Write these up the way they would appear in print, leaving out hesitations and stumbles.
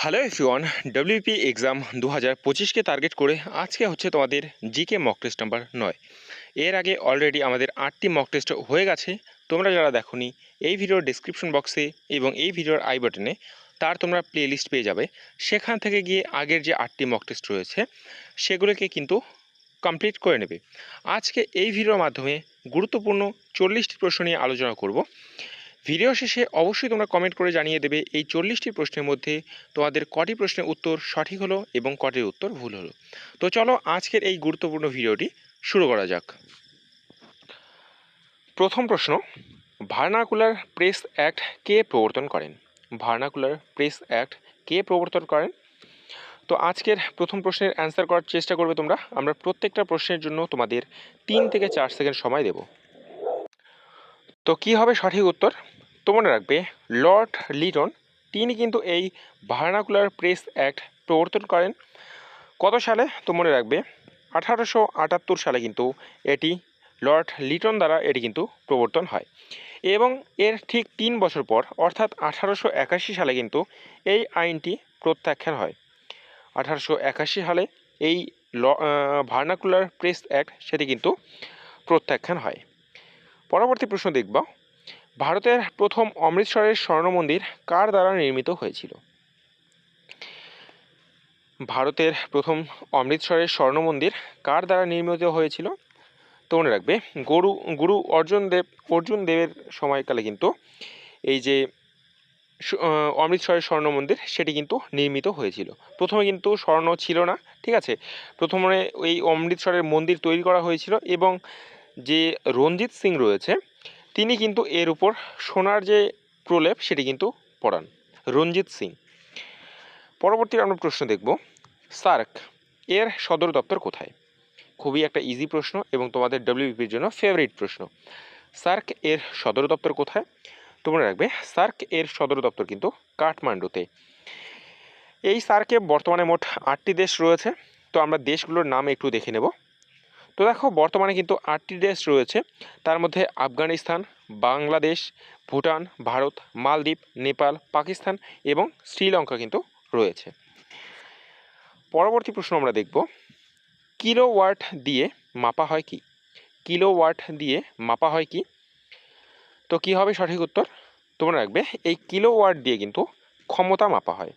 Hello everyone, WP exam 2025কে target করে আজকে হচ্ছে তোমাদের জিকে মক টেস্ট নাম্বার 9। এর আগে অলরেডি আমাদের 8টি মক টেস্ট হয়ে গেছে। তোমরা যারা দেখোনি, এই ভিডিওর ডেসক্রিপশন বক্সে এবং এই ভিডিওর আই বাটনে তার তোমরা প্লে লিস্ট পেয়ে যাবে। সেখান থেকে গিয়ে আগের যে 8টি মক টেস্ট রয়েছে সেগুলোকে কিন্তু কমপ্লিট করে নেবে। আজকে এই ভিডিওর মাধ্যমে গুরুত্বপূর্ণ 40টি প্রশ্ন নিয়ে আলোচনা করব। ভিডিও শেষে অবশ্যই তোমরা কমেন্ট করে জানিয়ে দেবে এই 40টি প্রশ্নের মধ্যে তোমাদের কটি প্রশ্নের উত্তর সঠিক হলো এবং কটির উত্তর ভুল হলো। তো চলো আজকের এই গুরুত্বপূর্ণ ভিডিওটি শুরু করা যাক। প্রথম প্রশ্ন, ভার্নাকুলার প্রেস অ্যাক্ট কে প্রবর্তন করেন? ভার্নাকুলার প্রেস অ্যাক্ট কে প্রবর্তন করেন? তো আজকের প্রথম প্রশ্নের অ্যান্সার করার চেষ্টা করবে তোমরা। আমরা প্রত্যেকটা প্রশ্নের জন্য তোমাদের 3 থেকে 4 সেকেন্ড সময় দেব। তো কি হবে সঠিক উত্তর? তো মনে রাখবে, লর্ড লিটন তিনি কিন্তু এই ভার্নাকুলার প্রেস অ্যাক্ট প্রবর্তন করেন কত সালে? তো মনে রাখবে 1878 সালে কিন্তু এটি লর্ড লিটন দ্বারা এটি কিন্তু প্রবর্তন হয় এবং এর ঠিক 3 বছর পর অর্থাৎ 1881 সালে কিন্তু এই আইনটি প্রত্যাখ্যান হয়। 1881 সালে এই ভার্নাকুলার প্রেস অ্যাক্ট সেটি কিন্তু প্রত্যাখ্যান হয়। পরবর্তী প্রশ্ন দেখব, ভারতের প্রথম অমৃতসরের স্বর্ণ মন্দির কার দ্বারা নির্মিত হয়েছিল? ভারতের প্রথম অমৃতসরের স্বর্ণ মন্দির কার দ্বারা নির্মিত হয়েছিল? তো মনে রাখবে, গুরু অর্জুন দেবের সময়কালে কিন্তু এই যে অমৃতসরের স্বর্ণ মন্দির সেটি কিন্তু নির্মিত হয়েছিল। প্রথমে কিন্তু স্বর্ণ ছিল না, ঠিক আছে। প্রথমে এই অমৃতসরের মন্দির তৈরি করা হয়েছিল এবং যে রঞ্জিত সিং রয়েছে তিনি কিন্তু এর উপর সোনার যে প্রলেপ সেটি কিন্তু পড়ান, রঞ্জিত সিং। পরবর্তী আমরা প্রশ্ন দেখব, সার্ক এর সদর দপ্তর কোথায়? খুবই একটা ইজি প্রশ্ন এবং তোমাদের ডব্লিউবিপির জন্য ফেভারিট প্রশ্ন। সার্ক এর সদর দপ্তর কোথায়? তো মনে রাখবে, সার্ক এর সদর দপ্তর কিন্তু কাঠমান্ডুতে। এই সার্কে বর্তমানে মোট 8টি দেশ রয়েছে। তো আমরা দেশগুলোর নাম একটু দেখে নেব। তো দেখো, বর্তমানে কিন্তু 8টি দেশ রয়েছে। তার মধ্যে আফগানিস্তান, বাংলাদেশ, ভুটান, ভারত, মালদ্বীপ, নেপাল, পাকিস্তান এবং শ্রীলঙ্কা কিন্তু রয়েছে। পরবর্তী প্রশ্ন আমরা দেখব, কিলোওয়াট দিয়ে মাপা হয় কি? কিলোওয়াট দিয়ে মাপা হয় কি? তো কি হবে সঠিক উত্তর? তোমরা রাখবে, এই কিলোওয়াট দিয়ে কিন্তু ক্ষমতা মাপা হয়।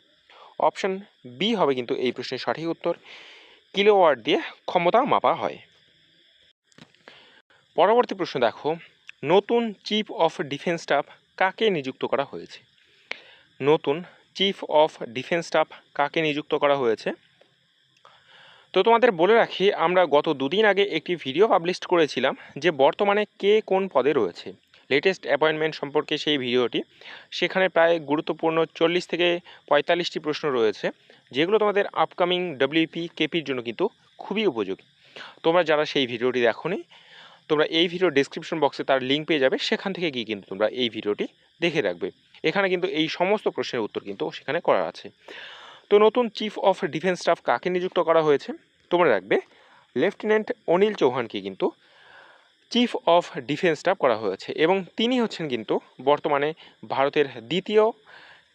অপশন বি হবে কিন্তু এই প্রশ্নের সঠিক উত্তর, কিলোওয়াট দিয়ে ক্ষমতা মাপা হয়। পরবর্তী প্রশ্ন দেখো, নতুন চিফ অফ ডিফেন্স স্টাফ কাকে নিযুক্ত করা হয়েছে? নতুন চিফ অফ ডিফেন্স স্টাফ কাকে নিযুক্ত করা হয়েছে? তো তোমাদের বলে রাখি, আমরা গত দুদিন আগে একটি ভিডিও পাবলিশ করেছিলাম যে বর্তমানে কে কোন পদে রয়েছে, লেটেস্ট অ্যাপয়েন্টমেন্ট সম্পর্কে সেই ভিডিওটি। সেখানে প্রায় গুরুত্বপূর্ণ 40 থেকে 45টি প্রশ্ন রয়েছে, যেগুলো তোমাদের আপকামিং ডব্লিউপি কেপির জন্য কিন্তু খুবই উপযোগী। তোমরা যারা সেই ভিডিওটি দেখোনি, তোমরা এই ভিডিও ডেসক্রিপশন বক্সে তার লিঙ্ক পেয়ে যাবে, সেখান থেকে গিয়ে কিন্তু তোমরা এই ভিডিওটি দেখে রাখবে। এখানে কিন্তু এই সমস্ত প্রশ্নের উত্তর কিন্তু সেখানে করা আছে। তো নতুন চিফ অফ ডিফেন্স স্টাফ কাকে নিযুক্ত করা হয়েছে? তোমরা রাখবে, লেফটেন্যান্ট অনিল চৌহানকে কিন্তু চিফ অফ ডিফেন্স স্টাফ করা হয়েছে এবং তিনি হচ্ছেন কিন্তু বর্তমানে ভারতের দ্বিতীয়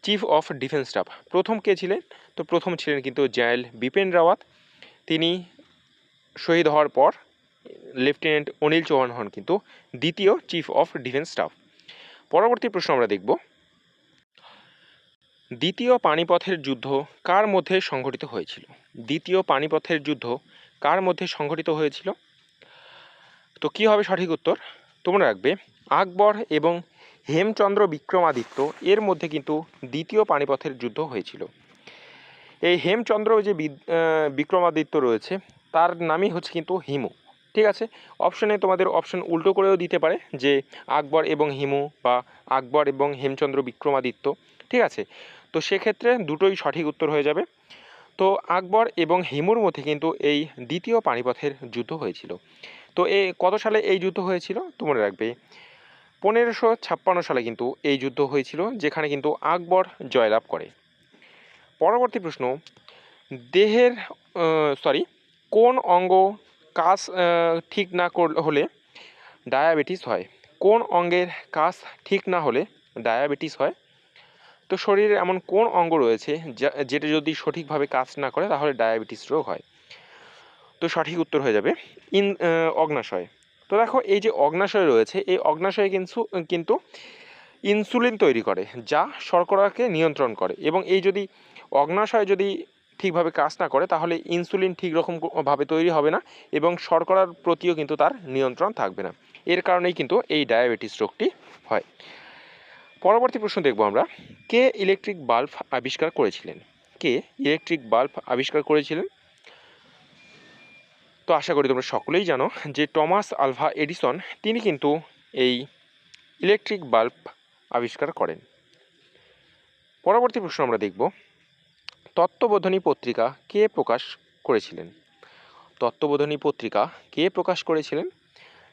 চিফ অফ ডিফেন্স স্টাফ। প্রথম কে ছিলেন? তো প্রথম ছিলেন কিন্তু জেনারেল বিপিন রাওয়াত। তিনি শহীদ হওয়ার পর লেফটেন্যান্ট অনিল চৌহান হন কিন্তু দ্বিতীয় চিফ অফ ডিফেন্স স্টাফ। পরবর্তী প্রশ্ন আমরা দেখব, দ্বিতীয় পানিপথের যুদ্ধ কার মধ্যে সংঘটিত হয়েছিল? দ্বিতীয় পানিপথের যুদ্ধ কার মধ্যে সংঘটিত হয়েছিল? তো কী হবে সঠিক উত্তর? তোমরা রাখবে, আকবর এবং হেমচন্দ্র বিক্রমাদিত্য এর মধ্যে কিন্তু দ্বিতীয় পানিপথের যুদ্ধ হয়েছিল। এই হেমচন্দ্র যে বিক্রমাদিত্য রয়েছে তার নামই হচ্ছে কিন্তু হিমু, ঠিক আছে। অপশনে তোমাদের অপশন উল্টো করেও দিতে পারে যে আকবর এবং হিমু বা আকবর এবং হেমচন্দ্র বিক্রমাদিত্য, ঠিক আছে। তো সেক্ষেত্রে দুটোই সঠিক উত্তর হয়ে যাবে। তো আকবর এবং হিমুর মধ্যে কিন্তু এই দ্বিতীয় পানিপথের যুদ্ধ হয়েছিল। তো কত সালে এই যুদ্ধ হয়েছিল? তো মনে রাখবে, 1556 সালে কিন্তু এই যুদ্ধ হয়েছিল, যেখানে কিন্তু আকবর জয়লাভ করে। পরবর্তী প্রশ্ন, দেহের কোন অঙ্গ কাজ ঠিক না হলে ডায়াবেটিস হয়? কোন অঙ্গের কাজ ঠিক না হলে ডায়াবেটিস হয়? তো শরীরে এমন কোন অঙ্গ রয়েছে যেটা যদি সঠিকভাবে কাজ না করে তাহলে ডায়াবেটিস রোগ হয়? তো সঠিক উত্তর হয়ে যাবে অগ্নাশয়। তো দেখো এই যে অগ্নাশয় রয়েছে, এই অগ্নাশয়ে কিন্তু ইনসুলিন তৈরি করে, যা শর্করাকে নিয়ন্ত্রণ করে। এবং এই যদি অগ্নাশয় যদি ঠিকভাবে কাজ না করে তাহলে ইনসুলিন ঠিক রকম ভাবে তৈরি হবে না এবং শর্করার প্রতিও কিন্তু তার নিয়ন্ত্রণ থাকবে না। এর কারণেই কিন্তু এই ডায়াবেটিস রোগটি হয়। পরবর্তী প্রশ্ন দেখব আমরা, কে ইলেকট্রিক বাল্ব আবিষ্কার করেছিলেন? কে ইলেকট্রিক বাল্ব আবিষ্কার করেছিলেন? তো আশা করি তোমরা সকলেই জানো যে টমাস আলভা এডিসন তিনি কিন্তু এই ইলেকট্রিক বাল্ব আবিষ্কার করেন। পরবর্তী প্রশ্ন আমরা দেখব, তত্ত্ববোধিনী পত্রিকা কে প্রকাশ করেছিলেন? তত্ত্ববোধিনী পত্রিকা কে প্রকাশ করেছিলেন?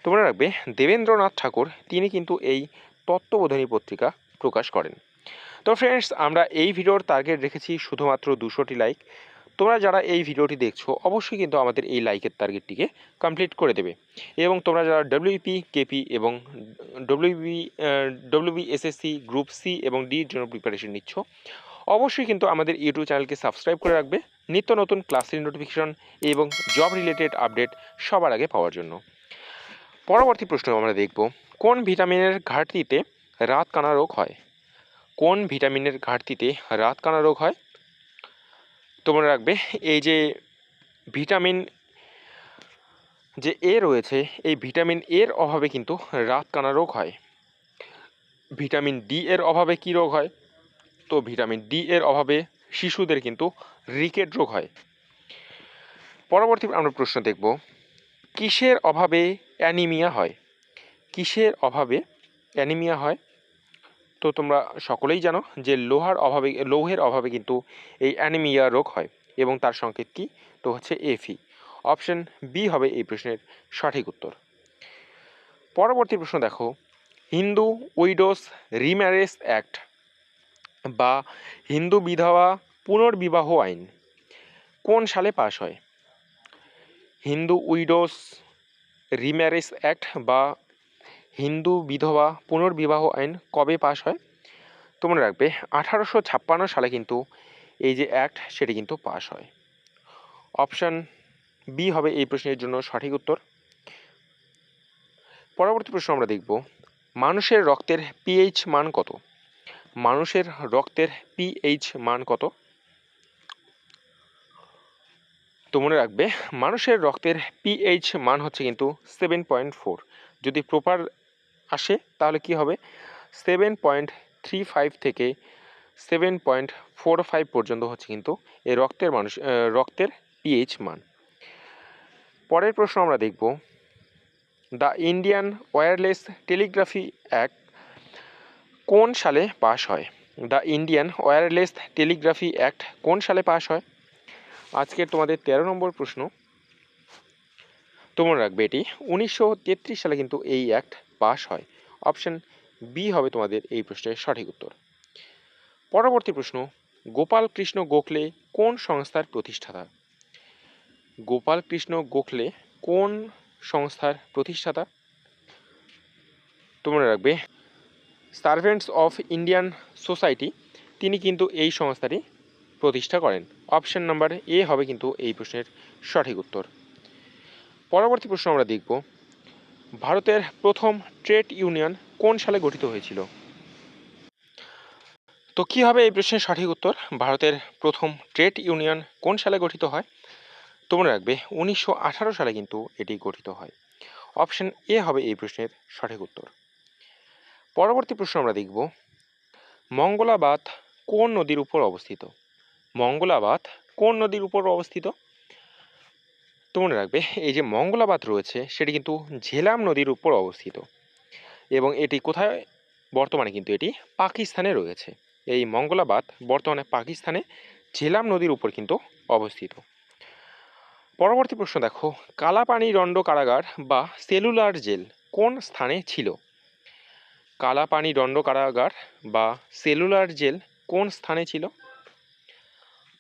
তোমরা রাখবে দেবেন্দ্রনাথ ঠাকুর তিনি কিন্তু এই তত্ত্ববোধিনী পত্রিকা প্রকাশ করেন। তো ফ্রেন্ডস, আমরা এই ভিডিওর টার্গেট রেখেছি শুধুমাত্র 200টি লাইক। তোমরা যারা এই ভিডিওটি দেখছো অবশ্যই কিন্তু আমাদের এই লাইকের টার্গেটটিকে কমপ্লিট করে দেবে। এবং তোমরা যারা ডব্লিউপি, কেপি এবং ডব্লিউবিএসএসসি গ্রুপ সি এবং ডির জন্য প্রিপারেশন নিচ্ছ, অবশ্যই কিন্তু আমাদের ইউটিউব চ্যানেলকে সাবস্ক্রাইব করে রাখবে নিত্য নতুন ক্লাসের নোটিফিকেশন এবং জব রিলেটেড আপডেট সবার আগে পাওয়ার জন্য। পরবর্তী প্রশ্ন আমরা দেখব, কোন ভিটামিনের ঘাটতিতে রাতকানা রোগ হয়? কোন ভিটামিনের ঘাটতিতে রাতকানা রোগ হয়? তোমরা রাখবে এই যে ভিটামিন যে এ রয়েছে, এই ভিটামিন এর অভাবে কিন্তু রাতকানা রোগ হয়। ভিটামিন ডি এর অভাবে কি রোগ হয়? তো ভিটামিন ডি এর অভাবে শিশুদের কিন্তু রিকেট রোগ হয়। পরবর্তী আমরা প্রশ্ন দেখব, কিসের অভাবে অ্যানিমিয়া হয়? কিসের অভাবে অ্যানিমিয়া হয়? তো তোমরা সকলেই জানো যে লৌহের অভাবে কিন্তু এই অ্যানিমিয়া রোগ হয় এবং তার সংকেত কি? তো হচ্ছে এফি। অপশন বি হবে এই প্রশ্নের সঠিক উত্তর। পরবর্তী প্রশ্ন দেখো, হিন্দু উইডোস রিম্যারেজ অ্যাক্ট বা হিন্দু বিধবা পুনর্বিবাহ আইন কোন সালে পাশ হয়? হিন্দু উইডোস রিম্যারেজ অ্যাক্ট বা হিন্দু বিধবা পুনর্বিবাহ আইন কবে পাশ হয়? তোমরা রাখবে 1856 সালে কিন্তু এই যে অ্যাক্ট সেটি কিন্তু পাশ হয়। অপশান বি হবে এই প্রশ্নের জন্য সঠিক উত্তর। পরবর্তী প্রশ্ন আমরা দেখব, মানুষের রক্তের পিএইচ মান কত? মানুষের রক্তের পিএইচ মান কত? তো মনে রাখবে মানুষের রক্তের পিএইচ মান হচ্ছে কিন্তু 7.4। যদি প্রপার আসে তাহলে কি হবে? 7.35 থেকে 7.45 পর্যন্ত হচ্ছে কিন্তু এই রক্তের পিএইচ মান। পরের প্রশ্ন আমরা দেখব, দ্য ইন্ডিয়ান ওয়্যারলেস টেলিগ্রাফি অ্যাক্ট কোন সালে পাশ হয়? দ্য ইন্ডিয়ান ওয়্যারলেস টেলিগ্রাফি অ্যাক্ট কোন সালে পাশ হয়? আজকের তোমাদের 13 নম্বর প্রশ্ন। তোমরা রাখবে এটি 1933 সালে কিন্তু এই অ্যাক্ট পাশ হয়। অপশন বি হবে তোমাদের এই প্রশ্নের সঠিক উত্তর। পরবর্তী প্রশ্ন, গোপাল কৃষ্ণ গোখলে কোন সংস্থার প্রতিষ্ঠাতা? গোপাল কৃষ্ণ গোখলে কোন সংস্থার প্রতিষ্ঠাতা? তোমরা রাখবে সার্ভেন্টস অফ ইন্ডিয়ান সোসাইটি তিনি কিন্তু এই সংস্থাটি প্রতিষ্ঠা করেন। অপশন নাম্বার এ হবে কিন্তু এই প্রশ্নের সঠিক উত্তর। পরবর্তী প্রশ্ন আমরা দেখব, ভারতের প্রথম ট্রেড ইউনিয়ন কোন সালে গঠিত হয়েছিল? তো কী হবে এই প্রশ্নের সঠিক উত্তর? ভারতের প্রথম ট্রেড ইউনিয়ন কোন সালে গঠিত হয়? তোমরা রাখবে 1918 সালে কিন্তু এটি গঠিত হয়। অপশন এ হবে এই প্রশ্নের সঠিক উত্তর। পরবর্তী প্রশ্ন আমরা দেখব, মঙ্গলাবাদ কোন নদীর উপর অবস্থিত? মঙ্গলাবাদ কোন নদীর উপর অবস্থিত? তো মনে রাখবে এই যে মঙ্গলাবাদ রয়েছে সেটি কিন্তু ঝেলাম নদীর উপর অবস্থিত এবং এটি কোথায়? বর্তমানে কিন্তু এটি পাকিস্তানে রয়েছে। এই মঙ্গলাবাদ বর্তমানে পাকিস্তানে ঝেলাম নদীর উপর কিন্তু অবস্থিত। পরবর্তী প্রশ্ন দেখো, কালাপানি দণ্ড কারাগার বা সেলুলার জেল কোন স্থানে ছিল? কালাপানি দণ্ড কারাগার বা সেলুলার জেল কোন স্থানে ছিল?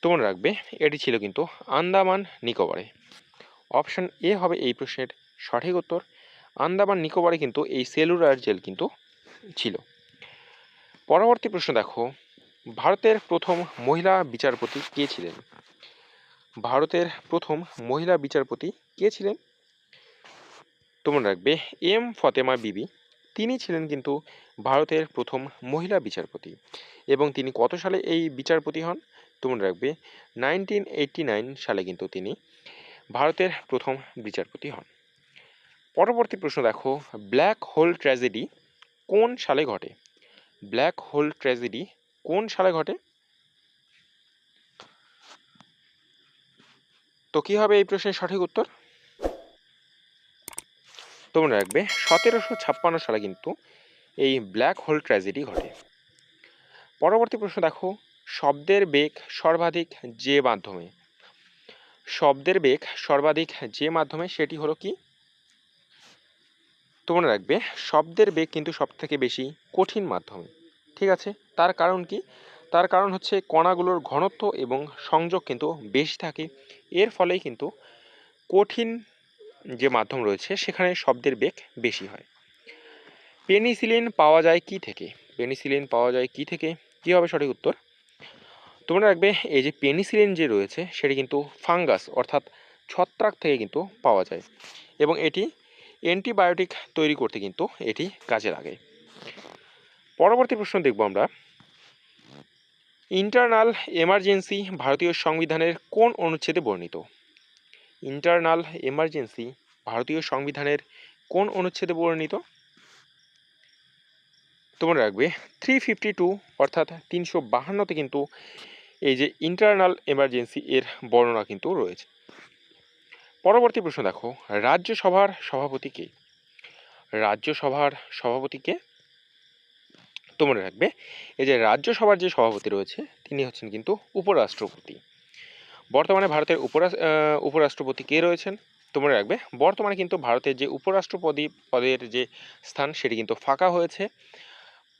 তোমরা রাখবে এটি ছিল কিন্তু আন্দামান নিকোবরে। অপশন এ হবে এই প্রশ্নের সঠিক উত্তর। আন্দামান নিকোবরে কিন্তু এই সেলুলার জেল কিন্তু ছিল। পরবর্তী প্রশ্ন দেখো, ভারতের প্রথম মহিলা বিচারপতি কে ছিলেন? ভারতের প্রথম মহিলা বিচারপতি কে ছিলেন? তোমরা রাখবে এম ফতেমা বিবি। তিনি ছিলেন কিন্তু ভারতের প্রথম মহিলা বিচারপতি এবং তিনি কত সালে এই বিচারপতি হন? তোমরা রাখবে 1989 সালে কিন্তু তিনি ভারতের প্রথম বিচারপতি হন। পরবর্তী প্রশ্ন দেখো, ব্ল্যাক হোল ট্র্যাজেডি কোন সালে ঘটে? ব্ল্যাক হোল ট্র্যাজেডি কোন সালে ঘটে? তো কি হবে এই প্রশ্নের সঠিক উত্তর? তোমরা রাখবে 1756 সালে কিন্তু এই ব্ল্যাক হোল ট্র্যাজেডি ঘটে। পরবর্তী প্রশ্ন দেখো, শব্দের বেগ সর্বাধিক যে মাধ্যমে, শব্দের বেগ সর্বাধিক যে মাধ্যমে সেটি হলো কি? তোমরা রাখবে শব্দের বেগ কিন্তু সব থেকে বেশি কঠিন মাধ্যমে। ঠিক আছে, তার কারণ কি? তার কারণ হচ্ছে কণাগুলোর ঘনত্ব এবং সংযোগ কিন্তু বেশি থাকে, এর ফলেই কিন্তু কঠিন যে মাধ্যম রয়েছে সেখানে শব্দের বেগ বেশি হয়। পেনিসিলিন পাওয়া যায় কি থেকে? পেনিসিলিন পাওয়া যায় কি থেকে? কী হবে সঠিক উত্তর? তোমরা রাখবে এই যে পেনিসিলিন যে রয়েছে সেটি কিন্তু ফাঙ্গাস অর্থাৎ ছত্রাক থেকে কিন্তু পাওয়া যায় এবং এটি অ্যান্টিবায়োটিক তৈরি করতে কিন্তু এটি কাজে লাগে। পরবর্তী প্রশ্ন দেখব আমরা, ইন্টারনাল এমার্জেন্সি ভারতীয় সংবিধানের কোন অনুচ্ছেদে বর্ণিত? ইন্টারনাল এমার্জেন্সি ভারতীয় সংবিধানের কোন অনুচ্ছেদে বর্ণিত? তোমরা রাখবে 352 অর্থাৎ 352তে কিন্তু এই যে ইন্টারনাল এমার্জেন্সি এর বর্ণনা কিন্তু রয়েছে। পরবর্তী প্রশ্ন দেখো, রাজ্যসভার সভাপতি কে? রাজ্যসভার সভাপতি কে? তোমরা রাখবে এই যে রাজ্যসভার যে সভাপতি রয়েছে তিনি হচ্ছেন কিন্তু উপরাষ্ট্রপতি। বর্তমানে ভারতের উপরাষ্ট্রপতি কে রয়েছেন? তোমরা রাখবে বর্তমানে কিন্তু ভারতের যে উপরাষ্ট্রপতি পদের যে স্থান সেটি কিন্তু ফাঁকা হয়েছে।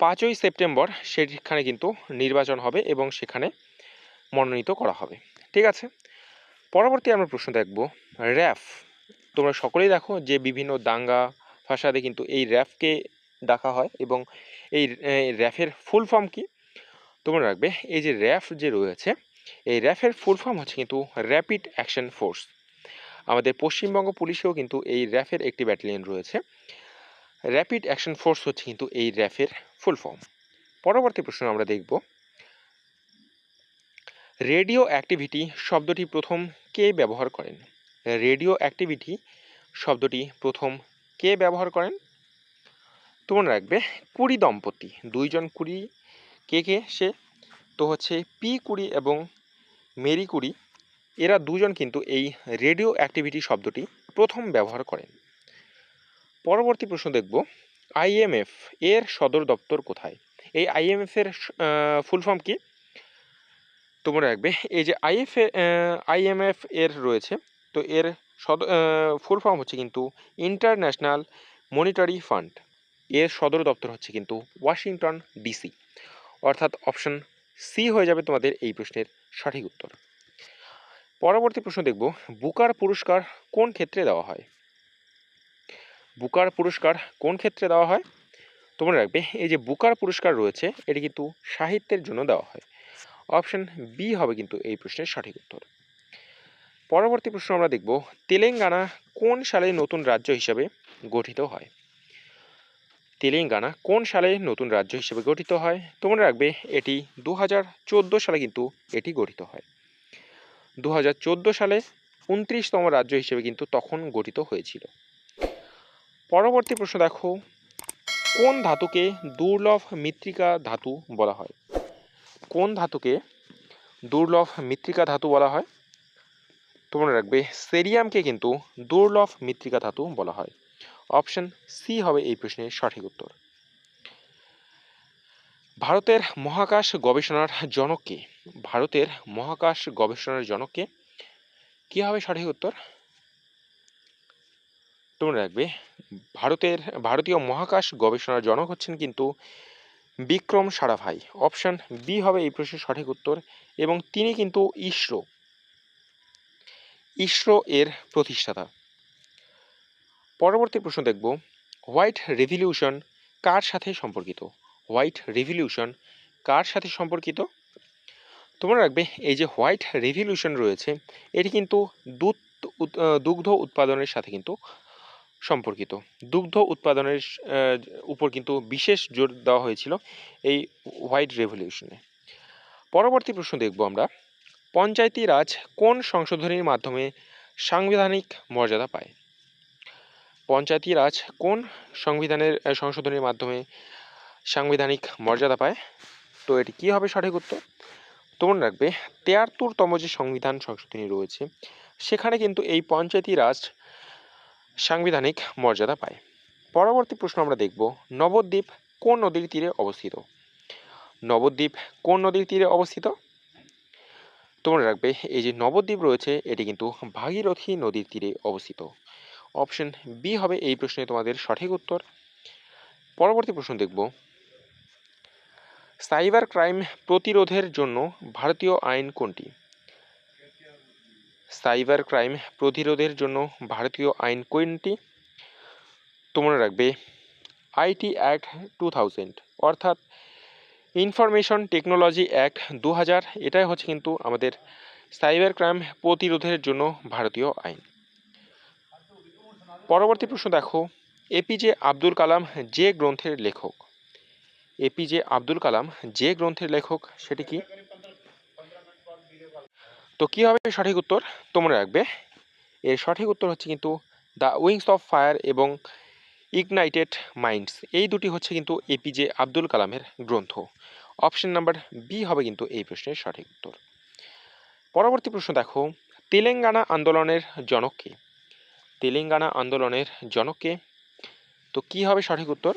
5ই সেপ্টেম্বর সেখানে কিন্তু নির্বাচন হবে এবং সেখানে মনোনীত করা হবে। ঠিক আছে, পরবর্তী আমরা প্রশ্ন দেখব, র্যাফ। তোমরা সকলেই দেখো যে বিভিন্ন দাঙ্গা ফাসাদে কিন্তু এই র্যাফকে ডাকা হয় এবং এই র্যাফের ফুল ফর্ম কি? তোমরা রাখবে এই যে র্যাফ যে রয়েছে এই র্যাফের ফুল ফর্ম হচ্ছে কিন্তু র্যাপিড অ্যাকশন ফোর্স। আমাদের পশ্চিমবঙ্গ পুলিশেও কিন্তু এই র্যাফের একটি ব্যাটালিয়ন রয়েছে। র্যাপিড অ্যাকশন ফোর্স হচ্ছে কিন্তু এই র্যাফের ফুল ফর্ম। পরবর্তী প্রশ্ন আমরা দেখব, রেডিও অ্যাক্টিভিটি শব্দটি প্রথম কে ব্যবহার করেন? রেডিও অ্যাক্টিভিটি শব্দটি প্রথম কে ব্যবহার করেন? তোমরা রাখবে কুরি দম্পতি, দুইজন কুরি। কে কে সে? তো হচ্ছে পি কুরি এবং মেরি কুরি, এরা দুজন কিন্তু এই রেডিও অ্যাক্টিভিটি শব্দটি প্রথম ব্যবহার করেন। পরবর্তী প্রশ্ন দেখব, আইএমএফ এর সদর দপ্তর কোথায়? এই আইএমএফ এর ফুল ফর্ম কি? তোমরা রাখবে এই যে আইএমএফ এর রয়েছে তো এর ফুল ফর্ম হচ্ছে কিন্তু ইন্টারন্যাশনাল মনিটারি ফান্ড। এর সদর দপ্তর হচ্ছে কিন্তু ওয়াশিংটন ডিসি, অর্থাৎ অপশন সি হয়ে যাবে তোমাদের এই প্রশ্নের সঠিক উত্তর। পরবর্তী প্রশ্ন দেখব, বুকার পুরস্কার কোন ক্ষেত্রে দেওয়া হয়? বুকার পুরস্কার কোন ক্ষেত্রে দেওয়া হয়? তোমরা রাখবে এই যে বুকার পুরস্কার রয়েছে এটি কিন্তু সাহিত্যের জন্য দেওয়া হয়। অপশন বি হবে কিন্তু এই প্রশ্নের সঠিক উত্তর। পরবর্তী প্রশ্ন আমরা দেখব, তেলেঙ্গানা কোন সালে নতুন রাজ্য হিসাবে গঠিত হয়? তেলেঙ্গানা কোন সালে নতুন রাজ্য হিসেবে গঠিত হয়? তোমরা রাখবে এটি 2014 সালে কিন্তু এটি গঠিত হয়। 2014 সালে 29তম রাজ্য হিসেবে কিন্তু তখন গঠিত হয়েছিল। পরবর্তী প্রশ্ন দেখো, কোন ধাতুকে দুর্লভ মৃত্তিকা ধাতু বলা হয়? কোন ধাতুকে দুর্লভ মৃত্তিকা ধাতু বলা হয়? তোমরা রাখবে সেরিয়ামকে কিন্তু দুর্লভ মৃত্তিকা ধাতু বলা হয়। অপশন সি হবে এই প্রশ্নের সঠিক উত্তর। ভারতের মহাকাশ গবেষণার জনক কে? ভারতের মহাকাশ গবেষণার জনক কে? কি হবে সঠিক উত্তর? তোমরা রাখবে ভারতীয় মহাকাশ গবেষণার জনক হচ্ছেন কিন্তু বিক্রম সারাভাই। অপশন বি হবে এই প্রশ্নের সঠিক উত্তর এবং তিনি কিন্তু ইসরো এর প্রতিষ্ঠাতা। পরবর্তী প্রশ্ন দেখব, হোয়াইট রেভলিউশন কার সাথে সম্পর্কিত? হোয়াইট রেভলিউশন কার সাথে সম্পর্কিত? তোমরা রাখবে এই যে হোয়াইট রেভলিউশন রয়েছে এটি কিন্তু দুগ্ধ উৎপাদনের সাথে কিন্তু সম্পর্কিত। দুগ্ধ উৎপাদনের উপর কিন্তু বিশেষ জোর দেওয়া হয়েছিল এই হোয়াইট রেভলিউশনে। পরবর্তী প্রশ্ন দেখব আমরা, পঞ্চায়েতি রাজ কোন সংশোধনীর মাধ্যমে সাংবিধানিক মর্যাদা পায়? পঞ্চায়েতি রাজ কোন সংশোধনীর মাধ্যমে সাংবিধানিক মর্যাদা পায়? তো এটি কি হবে সঠিক উত্তর? তোমরা রাখবে ৭৩তম যে সংবিধান সংশোধনী রয়েছে সেখানে কিন্তু এই পঞ্চায়েতি রাজ সাংবিধানিক মর্যাদা পায়। পরবর্তী প্রশ্ন আমরা দেখব, নবদ্বীপ কোন নদীর তীরে অবস্থিত? নবদ্বীপ কোন নদীর তীরে অবস্থিত? তোমরা রাখবে এই যে নবদ্বীপ রয়েছে এটি কিন্তু ভাগীরথী নদীর তীরে অবস্থিত। অপশন বি হবে এই প্রশ্নে তোমাদের সঠিক উত্তর। পরবর্তী প্রশ্ন দেখব, সাইবার ক্রাইম প্রতিরোধের জন্য ভারতীয় আইন কোনটি? সাইবার ক্রাইম প্রতিরোধের জন্য ভারতীয় আইন কোনটি? তোমরা রাখবে আইটি অ্যাক্ট 2000, অর্থাৎ ইনফরমেশন টেকনোলজি অ্যাক্ট 2000, এটাই হচ্ছে কিন্তু আমাদের সাইবার ক্রাইম প্রতিরোধের জন্য ভারতীয় আইন। পরবর্তী প্রশ্ন দেখো, এপিজে আব্দুল কালাম যে গ্রন্থের লেখক? এপিজে আব্দুল কালাম যে গ্রন্থের লেখক সেটি কি? তো কি হবে সঠিক উত্তর? তোমরা রাখবে এর সঠিক উত্তর হচ্ছে কিন্তু দ্য উইংস অফ ফায়ার এবং ইগনাইটেড মাইন্ডস, এই দুটি হচ্ছে কিন্তু এপিজে আব্দুল কালামের গ্রন্থ। অপশন নাম্বার বি হবে কিন্তু এই প্রশ্নের সঠিক উত্তর। পরবর্তী প্রশ্ন দেখো, তেলেঙ্গানা আন্দোলনের জনক কে? তেলেঙ্গানা আন্দোলনের জনক কে? তো কি হবে সঠিক উত্তর?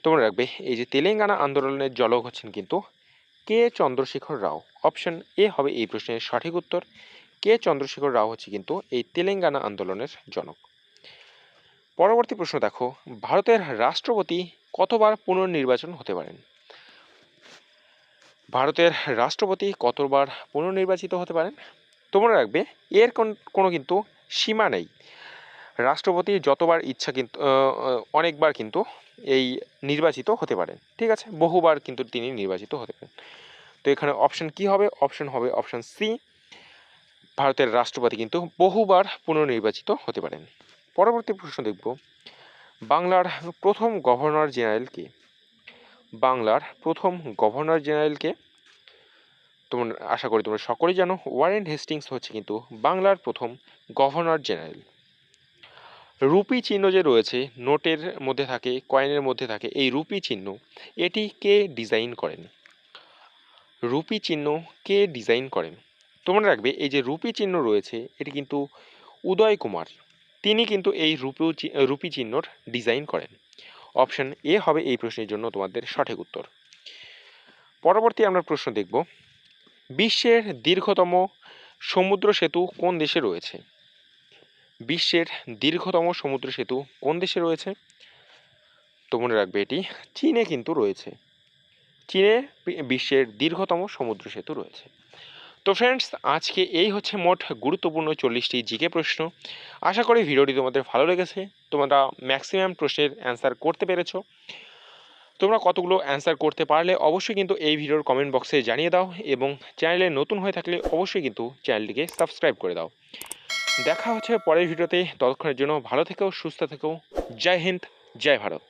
তোমরা রাখবে এই যে তেলেঙ্গানা আন্দোলনের জনক হচ্ছেন কিন্তু কে চন্দ্রশেখর রাও। অপশন এ হবে এই প্রশ্নের সঠিক উত্তর। কে চন্দ্রশেখর রাও হচ্ছে কিন্তু এই তেলেঙ্গানা আন্দোলনের জনক। পরবর্তী প্রশ্ন দেখো, ভারতের রাষ্ট্রপতি কতবার পুনর্নির্বাচন হতে পারেন? ভারতের রাষ্ট্রপতি কতবার পুনর্নির্বাচিত হতে পারেন? তোমরা রাখবে এর কোনো কিন্তু সীমা নেই। রাষ্ট্রপতি যতবার ইচ্ছা কিন্তু অনেকবার কিন্তু এই নির্বাচিত হতে পারেন, ঠিক আছে, বহুবার কিন্তু তিনি নির্বাচিত হতে পারেন। তো এখানে অপশন কি হবে? অপশন হবে অপশন সি, ভারতের রাষ্ট্রপতি কিন্তু বহুবার পুনর্নির্বাচিত হতে পারেন। পরবর্তী প্রশ্ন দেখব, বাংলার প্রথম গভর্নর জেনারেল কে? বাংলার প্রথম গভর্নর জেনারেল কে? তোমরা আশা করি তোমরা সকলেই জানো, ওয়ারেন হেস্টিংস হচ্ছে কিন্তু বাংলার প্রথম গভর্নর জেনারেল। রুপি চিহ্ন যে রয়েছে নোটের মধ্যে থাকে, কয়েনের মধ্যে থাকে, এই রুপি চিহ্ন এটি কে ডিজাইন করেন? রুপি চিহ্ন কে ডিজাইন করেন? তোমরা রাখবে এই যে রুপি চিহ্ন রয়েছে এটি কিন্তু উদয় কুমার, তিনি কিন্তু এই রুপি চিহ্নর ডিজাইন করেন। অপশন এ হবে এই প্রশ্নের জন্য তোমাদের সঠিক উত্তর। পরবর্তী আমরা প্রশ্ন দেখব, বিশ্বের দীর্ঘতম সমুদ্র সেতু কোন দেশে রয়েছে? বিশ্বের দীর্ঘতম সমুদ্র সেতু কোন দেশে রয়েছে? তো মনে রাখবে এটি চীনে কিন্তু রয়েছে। চীনে বিশ্বের দীর্ঘতম সমুদ্র সেতু রয়েছে। তো ফ্রেন্ডস, আজকে এই হচ্ছে মোট গুরুত্বপূর্ণ 40টি জিকে প্রশ্ন। আশা করি ভিডিওটি তোমাদের ভালো লেগেছে, তোমরা ম্যাক্সিমাম প্রশ্নের অ্যান্সার করতে পেরেছো। তোমরা কতগুলো অ্যান্সার করতে পারলে অবশ্যই কিন্তু এই ভিডিওর কমেন্ট বক্সে জানিয়ে দাও, এবং চ্যানেলে নতুন হয়ে থাকলে অবশ্যই কিন্তু চ্যানেলটিকে সাবস্ক্রাইব করে দাও। দেখা হচ্ছে পরের ভিডিওতে, ততক্ষণের জন্য ভালো থেকো, সুস্থ থেকো। জয় হিন্দ, জয় ভারত।